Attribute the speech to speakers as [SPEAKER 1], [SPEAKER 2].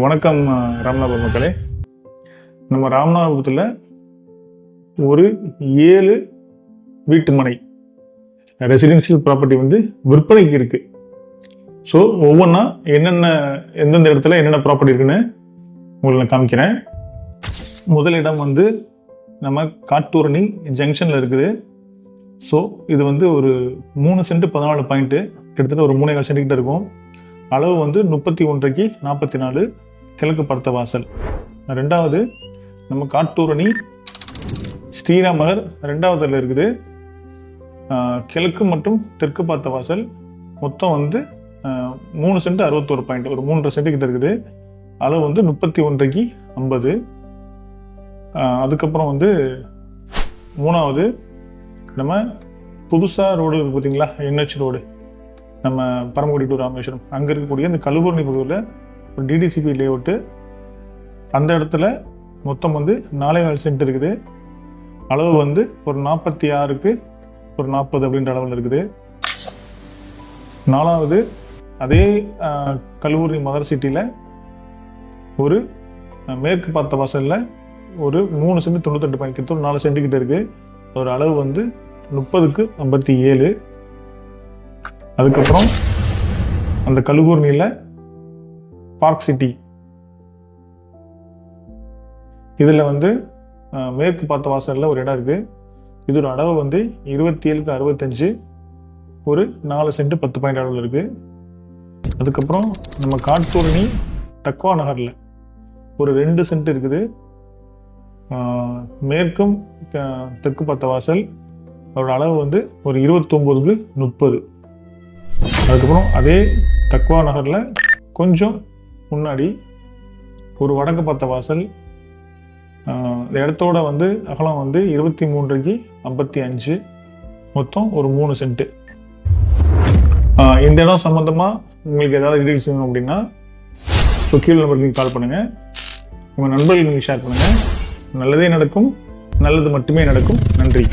[SPEAKER 1] வணக்கம் ராமநாதபுரம் மக்களே. நம்ம ராமநாதபுரத்தில் ஒரு 7 வீட்டு மனை ரெசிடென்ஷியல் ப்ராப்பர்ட்டி விற்பனைக்கு இருக்கு. ஸோ ஒவ்வொன்றா எந்தெந்த இடத்துல என்னென்ன ப்ராப்பர்ட்டி இருக்குன்னு உங்களுக்கு நான் காமிக்கிறேன். முதல் இடம் நம்ம காட்டூரணி ஜங்ஷனில் இருக்குது. ஸோ இது ஒரு 3 சென்ட் 14 பாயிண்ட்டு, கிட்டத்தட்ட ஒரு 3.5 சென்ட் கிட்ட இருக்கும். அளவு 31க்கு 44, கிழக்கு பார்த்த வாசல். ரெண்டாவது நம்ம காட்டூரணி ஸ்ரீராம் நகர் 2வதுல இருக்குது. கிழக்கு மற்றும் தெற்கு பார்த்த வாசல். மொத்தம் 3 சென்ட் 61 பாயிண்ட், ஒரு 3.5 சென்ட் கிட்ட இருக்குது. அளவு 31க்கு 50. அதுக்கப்புறம் மூணாவது நம்ம புதுசாக ரோடு இருக்குது பார்த்தீங்களா, NH ரோடு, நம்ம பரமக்குடி டு ராமேஸ்வரம், அங்கே இருக்கக்கூடிய இந்த கழுவூரணி பகுதியில் ஒரு DDCP லேஅவுட்டு. அந்த இடத்துல மொத்தம் 4.4 சென்ட் இருக்குது. அளவு ஒரு 46க்கு ஒரு 40 அப்படின்ற அளவில் இருக்குது. நாலாவது அதே கழுவூரணி மதர் சிட்டியில் ஒரு மேற்கு பார்த்த வாசலில் ஒரு 3 சென்ட் 92 பாயிண்ட், கிட்ட ஒரு 4 சென்ட் கிட்ட இருக்குது. ஒரு அளவு 30க்கு 57. அதுக்கப்புறம் அந்த கழுவூரணியில் பார்க் சிட்டி, இதில் மேற்கு பார்த்த வாசலில் ஒரு இடம் இருக்குது. இது ஒரு அளவு 27க்கு 65, ஒரு 4 சென்ட் 10 பாயிண்ட் அளவில் இருக்குது. அதுக்கப்புறம் நம்ம காட்டூரணி தக்வா நகரில் ஒரு 2 சென்ட் இருக்குது. மேற்கும் தெற்கு பார்த்த வாசல், அதோட அளவு ஒரு 29க்கு 30. அதுக்கப்புறம் அதே தக்வா நகரில் கொஞ்சம் முன்னாடி ஒரு வடக்கு பார்த்த வாசல். இந்த இடத்தோட அகலம் 23க்கு 55, மொத்தம் ஒரு 3 சென்ட்டு. இந்த இடம் சம்மந்தமாக உங்களுக்கு ஏதாவது டீட்டெயில்ஸ் வேணும் அப்படின்னா கீழே நம்பருக்கு நீங்கள் கால் பண்ணுங்கள். உங்கள் நண்பர்களுக்கு நீங்கள் ஷேர் பண்ணுங்கள். நல்லதே நடக்கும், நல்லது மட்டுமே நடக்கும். நன்றி.